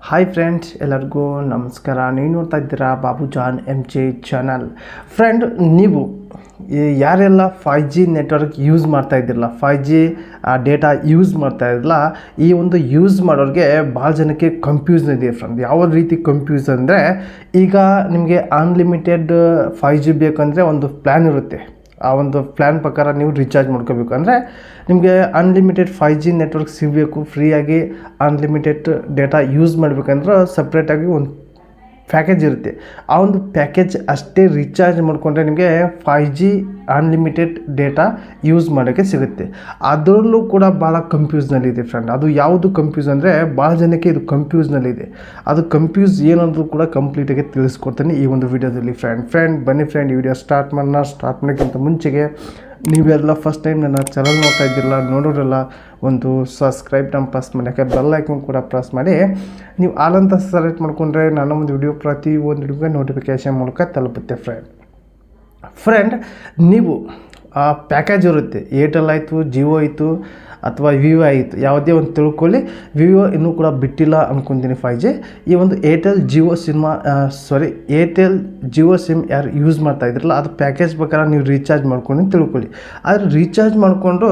Hi friends, ಎಲ್ಲರಿಗೂ ನಮಸ್ಕಾರ. ನೀವು ನೋಡ್ತಾ ಇದ್ದೀರಾ Babu John MJ channel. Friend, ನೀವು ಯಾರೆಲ್ಲ 5G ನೆಟ್ವರ್ಕ್ ಯೂಸ್ ಮಾಡ್ತಾ ಇದ್ದಿರಲ್ಲ, 5G ಡೇಟಾ ಯೂಸ್ ಮಾಡ್ತಾ ಇದ್ರಲ್ಲ, ಈ ಒಂದು ಯೂಸ್ ಮಾಡೋರಿಗೆ ಭಾಳ ಜನಕ್ಕೆ ಕನ್ಫ್ಯೂಷನ್ ಇದೆ ಫ್ರೆಂಡ್. ಯಾವ ರೀತಿ ಕನ್ಫ್ಯೂಸ್ ಅಂದರೆ, ಈಗ ನಿಮಗೆ ಅನ್ಲಿಮಿಟೆಡ್ 5G ಬೇಕಂದರೆ ಒಂದು ಪ್ಲ್ಯಾನ್ ಇರುತ್ತೆ. ಆ ಒಂದು ಪ್ಲ್ಯಾನ್ ಪ್ರಕಾರ ನೀವು ರೀಚಾರ್ಜ್ ಮಾಡ್ಕೋಬೇಕು. ಅಂದರೆ ನಿಮಗೆ ಅನ್ಲಿಮಿಟೆಡ್ 5G ನೆಟ್ವರ್ಕ್ ಸಿಗಬೇಕು, ಫ್ರೀಯಾಗಿ ಅನ್ಲಿಮಿಟೆಡ್ ಡೇಟಾ ಯೂಸ್ ಮಾಡಬೇಕಂದ್ರೆ ಸಪ್ರೇಟಾಗಿ ಒಂದು ಪ್ಯಾಕೇಜ್ ಇರುತ್ತೆ. ಆ ಒಂದು ಪ್ಯಾಕೇಜ್ ಅಷ್ಟೇ ರೀಚಾರ್ಜ್ ಮಾಡಿಕೊಂಡ್ರೆ ನಿಮಗೆ 5G ಅನ್ಲಿಮಿಟೆಡ್ ಡೇಟಾ ಯೂಸ್ ಮಾಡೋಕ್ಕೆ ಸಿಗುತ್ತೆ. ಅದರಲ್ಲೂ ಕೂಡ ಭಾಳ ಕನ್ಫ್ಯೂಸ್ನಲ್ಲಿದೆ ಫ್ರೆಂಡ್. ಅದು ಯಾವುದು ಕನ್ಫ್ಯೂಸ್ ಅಂದರೆ, ಭಾಳ ಜನಕ್ಕೆ ಇದು ಕನ್ಫ್ಯೂಸ್ನಲ್ಲಿದೆ. ಅದು ಕನ್ಫ್ಯೂಸ್ ಏನಂದ್ರೂ ಕೂಡ ಕಂಪ್ಲೀಟಾಗಿ ತಿಳಿಸ್ಕೊಡ್ತೀನಿ ಈ ಒಂದು ವಿಡಿಯೋದಲ್ಲಿ ಫ್ರೆಂಡ್. ಬನ್ನಿ ಫ್ರೆಂಡ್, ಈ ವಿಡಿಯೋ ಸ್ಟಾರ್ಟ್ ಮಾಡೋಕ್ಕಿಂತ ಮುಂಚೆಗೆ ನೀವೆಲ್ಲ ಫಸ್ಟ್ ಟೈಮ್ ನನ್ನ ಚಾನಲ್ ನೋಡ್ತಾ ಇದ್ದಿರಲ್ಲ, ನೋಡೋರಲ್ಲ, ಒಂದು ಸಬ್ಸ್ಕ್ರೈಬ್ನ ಪ್ರೆಸ್ ಮಾಡಿ, ಯಾಕೆ ಬೆಲ್ ಐಕನ್ ಕೂಡ ಪ್ರೆಸ್ ಮಾಡಿ ನೀವು ಆಲ್ ಅಂತ ಸೆಲೆಕ್ಟ್ ಮಾಡಿಕೊಂಡ್ರೆ ನನ್ನ ಒಂದು ವಿಡಿಯೋ ಪ್ರತಿಯೊಂದು ವಿಡಿಯೋಗೆ ನೋಟಿಫಿಕೇಷನ್ ಮೂಲಕ ತಲುಪುತ್ತೆ ಫ್ರೆಂಡ್. ನೀವು ಆ ಪ್ಯಾಕೇಜ್ ಇರುತ್ತೆ, ಏರ್ಟೆಲ್ ಆಯಿತು, ಜಿಯೋ ಆಯಿತು ಅಥವಾ ವಿವೋ ಆಯಿತು, ಯಾವುದೇ ಒಂದು ತಿಳ್ಕೊಳ್ಳಿ. ವಿವೋ ಇನ್ನೂ ಕೂಡ ಬಿಟ್ಟಿಲ್ಲ ಅಂದ್ಕೊತೀನಿ 5G. ಈ ಒಂದು ಏರ್ಟೆಲ್ ಜಿಯೋ ಸಿಮ್ ಯಾರು ಯೂಸ್ ಮಾಡ್ತಾ ಇದ್ರಲ್ಲ, ಅದು ಪ್ಯಾಕೇಜ್ ಪ್ರಕಾರ ನೀವು ರೀಚಾರ್ಜ್ ಮಾಡ್ಕೊಂಡು ತಿಳ್ಕೊಳ್ಳಿ. ಆದರೆ ರೀಚಾರ್ಜ್ ಮಾಡಿಕೊಂಡು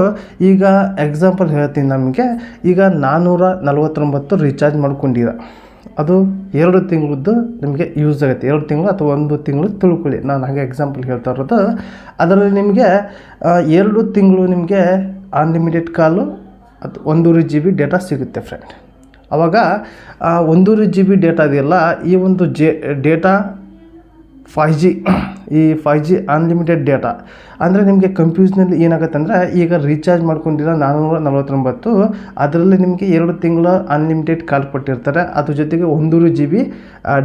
ಈಗ ಎಕ್ಸಾಂಪಲ್ ಹೇಳ್ತೀನಿ, ನಮಗೆ ಈಗ 449 ರೀಚಾರ್ಜ್ ಮಾಡ್ಕೊಂಡಿರ, ಅದು 2 ತಿಂಗಳದ್ದು ನಿಮಗೆ ಯೂಸ್ ಆಗುತ್ತೆ. 2 ತಿಂಗಳು ಅಥವಾ 1 ತಿಂಗಳು ತಿಳ್ಕೊಳ್ಳಿ, ನಾನು ಹಾಗೆ ಎಕ್ಸಾಂಪಲ್ ಹೇಳ್ತಾ ಇರೋದು. ಅದರಲ್ಲಿ ನಿಮಗೆ 2 ತಿಂಗಳು ನಿಮಗೆ ಅನ್ಲಿಮಿಟೆಡ್ ಕಾಲು ಅದು 1.5 GB ಡೇಟಾ ಸಿಗುತ್ತೆ ಫ್ರೆಂಡ್. ಆವಾಗ 1.5 GB ಡೇಟಾ ಇದೆಯಲ್ಲ, ಈ ಒಂದು ಡೇಟಾ 5G ಅನ್ಲಿಮಿಟೆಡ್ ಡೇಟಾ ಅಂದರೆ ನಿಮಗೆ ಕನ್ಫ್ಯೂಸ್ನಲ್ಲಿ ಏನಾಗುತ್ತೆ ಅಂದರೆ, ಈಗ ರೀಚಾರ್ಜ್ ಮಾಡ್ಕೊಂಡಿರೋ 449, ಅದರಲ್ಲಿ ನಿಮಗೆ 2 ತಿಂಗಳ ಅನ್ಲಿಮಿಟೆಡ್ ಕಾಲ್ ಕೊಟ್ಟಿರ್ತಾರೆ. ಅದ್ರ ಜೊತೆಗೆ 1.5 GB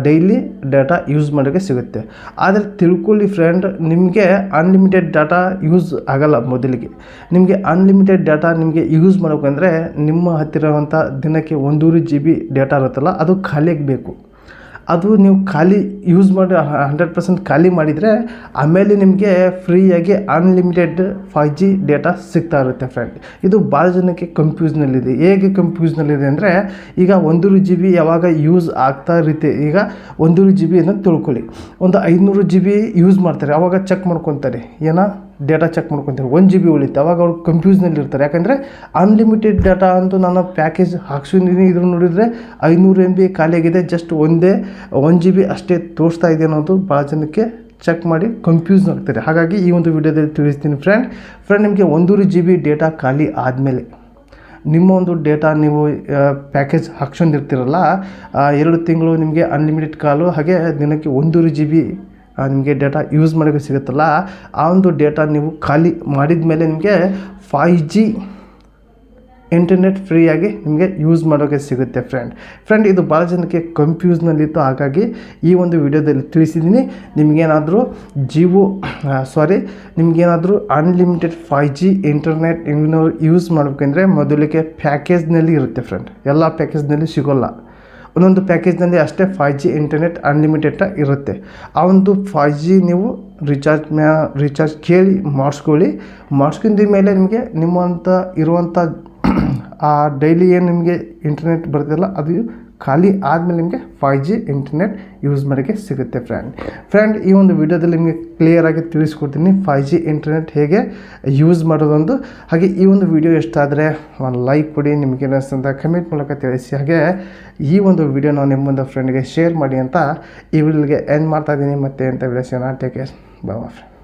ಡೈಲಿ ಡೇಟಾ ಯೂಸ್ ಮಾಡೋಕ್ಕೆ ಸಿಗುತ್ತೆ. ಆದರೆ ತಿಳ್ಕೊಳ್ಳಿ ಫ್ರೆಂಡ್, ನಿಮಗೆ ಅನ್ಲಿಮಿಟೆಡ್ ಡಾಟಾ ಯೂಸ್ ಆಗೋಲ್ಲ. ಮೊದಲಿಗೆ ನಿಮಗೆ ಅನ್ಲಿಮಿಟೆಡ್ ಡಾಟಾ ನಿಮಗೆ ಯೂಸ್ ಮಾಡೋಕ್ಕಂದರೆ ನಿಮ್ಮ ಹತ್ತಿರ ಇರುವಂಥ ದಿನಕ್ಕೆ 1.5 GB ಡೇಟಾ ಇರುತ್ತಲ್ಲ, ಅದು ಖಾಲಿಯಾಗಿ ಬೇಕು. ಅದು ನೀವು ಖಾಲಿ ಯೂಸ್ ಮಾಡಿ 100% ಖಾಲಿ ಮಾಡಿದರೆ ಆಮೇಲೆ ನಿಮಗೆ ಫ್ರೀಯಾಗಿ ಅನ್ಲಿಮಿಟೆಡ್ 5G ಡೇಟಾ ಸಿಗ್ತಾ ಇರುತ್ತೆ ಫ್ರೆಂಡ್. ಇದು ಭಾಳ ಜನಕ್ಕೆ ಕನ್ಫ್ಯೂಸ್ನಲ್ಲಿದೆ. ಹೇಗೆ ಕನ್ಫ್ಯೂಸ್ನಲ್ಲಿದೆ ಅಂದರೆ, ಈಗ 1.5 GB ಯಾವಾಗ ಯೂಸ್ ಆಗ್ತಾ ಇರುತ್ತೆ, ಈಗ 1.5 GB ಅಂತ ತಿಳ್ಕೊಳ್ಳಿ, ಒಂದು 500 GB ಯೂಸ್ ಮಾಡ್ತಾರೆ. ಆವಾಗ ಚೆಕ್ ಮಾಡ್ಕೊತಾರೆ, ಡೇಟಾ ಚೆಕ್ ಮಾಡ್ಕೊತಾರೆ, 1 GB ಉಳಿಯುತ್ತೆ. ಅವಾಗ ಅವ್ರು ಕನ್ಫ್ಯೂಸ್ನಲ್ಲಿ ಇರ್ತಾರೆ. ಯಾಕಂದರೆ ಅನ್ಲಿಮಿಟೆಡ್ ಡೇಟಾ ಅಂತೂ ನಾನು ಪ್ಯಾಕೇಜ್ ಹಾಕ್ಸಿದ್ದೀನಿ, ಇದ್ರ ನೋಡಿದರೆ 500 MB ಖಾಲಿಯಾಗಿದೆ, ಜಸ್ಟ್ 1 GB ಅಷ್ಟೇ ತೋರಿಸ್ತಾ ಇದೆ ಅನ್ನೋದು ಭಾಳ ಜನಕ್ಕೆ ಚೆಕ್ ಮಾಡಿ ಕನ್ಫ್ಯೂಸ್ ಆಗ್ತಾರೆ. ಹಾಗಾಗಿ ಈ ಒಂದು ವಿಡಿಯೋದಲ್ಲಿ ತಿಳಿಸ್ತೀನಿ ಫ್ರೆಂಡ್. ನಿಮಗೆ 1.5 GB ಡೇಟಾ ಖಾಲಿ ಆದಮೇಲೆ ನಿಮ್ಮ ಒಂದು ಡೇಟಾ ನೀವು ಪ್ಯಾಕೇಜ್ ಹಾಕ್ಸ್ಕೊಂಡಿರ್ತೀರಲ್ಲ, 2 ತಿಂಗಳು ನಿಮಗೆ ಅನ್ಲಿಮಿಟೆಡ್ ಕಾಲು, ಹಾಗೆ ದಿನಕ್ಕೆ 1.5 GB ನಿಮಗೆ ಡೇಟಾ ಯೂಸ್ ಮಾಡೋಕ್ಕೆ ಸಿಗುತ್ತಲ್ಲ, ಆ ಒಂದು ಡೇಟಾ ನೀವು ಖಾಲಿ ಮಾಡಿದ ಮೇಲೆ ನಿಮಗೆ 5G ಇಂಟರ್ನೆಟ್ ಫ್ರೀಯಾಗಿ ನಿಮಗೆ ಯೂಸ್ ಮಾಡೋಕ್ಕೆ ಸಿಗುತ್ತೆ ಫ್ರೆಂಡ್. ಇದು ಭಾಳ ಜನಕ್ಕೆ ಕನ್ಫ್ಯೂಸ್ನಲ್ಲಿತ್ತು, ಹಾಗಾಗಿ ಈ ಒಂದು ವಿಡಿಯೋದಲ್ಲಿ ತಿಳಿಸಿದ್ದೀನಿ. ನಿಮಗೇನಾದರೂ ನಿಮಗೇನಾದರೂ ಅನ್ಲಿಮಿಟೆಡ್ 5G ಇಂಟರ್ನೆಟ್ ಯೂಸ್ ಮಾಡಬೇಕಂದ್ರೆ ಮೊದಲಿಗೆ ಪ್ಯಾಕೇಜ್ನಲ್ಲಿ ಇರುತ್ತೆ ಫ್ರೆಂಡ್. ಎಲ್ಲ ಪ್ಯಾಕೇಜ್ನಲ್ಲಿ ಸಿಗೋಲ್ಲ, ಒಂದೊಂದು ಪ್ಯಾಕೇಜ್ನಲ್ಲಿ ಅಷ್ಟೇ 5G ಇಂಟರ್ನೆಟ್ ಅನ್ಲಿಮಿಟೆಡ್ ಇರುತ್ತೆ. ಆ ಒಂದು 5G ನೀವು ರೀಚಾರ್ಜ್ ಕೇಳಿ ಮಾಡಿಸ್ಕೊಂಡ ಮೇಲೆ ನಿಮಗೆ ನಿಮ್ಮಂಥ ಇರುವಂಥ ಆ ಡೈಲಿ ಏನು ನಿಮಗೆ ಇಂಟರ್ನೆಟ್ ಬರ್ತದಲ್ಲ, ಅದು ಖಾಲಿ ಆದಮೇಲೆ ನಿಮಗೆ 5G ಇಂಟರ್ನೆಟ್ ಯೂಸ್ ಮಾಡೋಕ್ಕೆ ಸಿಗುತ್ತೆ ಫ್ರೆಂಡ್. ಈ ಒಂದು ವಿಡಿಯೋದಲ್ಲಿ ನಿಮಗೆ ಕ್ಲಿಯರಾಗಿ ತಿಳಿಸ್ಕೊಡ್ತೀನಿ 5G ಇಂಟರ್ನೆಟ್ ಹೇಗೆ ಯೂಸ್ ಮಾಡೋದೊಂದು. ಹಾಗೆ ಈ ಒಂದು ವಿಡಿಯೋ ಇಷ್ಟ ಆದರೆ ಒಂದು ಲೈಕ್ ಕೊಡಿ, ನಿಮಗೆ ಏನಿಸ್ತಂತ ಕಮೆಂಟ್ ಮೂಲಕ ತಿಳಿಸಿ. ಹಾಗೆ ಈ ಒಂದು ವಿಡಿಯೋನ ನಿಮ್ಮೊಂದು ಫ್ರೆಂಡ್ಗೆ ಶೇರ್ ಮಾಡಿ ಅಂತ ಈ ವಿಡಿಯೋಗೆ ಎಂಡ್ ಮಾಡ್ತಾಯಿದ್ದೀನಿ. ಮತ್ತೆ ಅಂತ ವಿಡಿಯೋನ ಟೇಕ್ ಕೇರ್, ಬಾಯ್ ಫ್ರೆಂಡ್.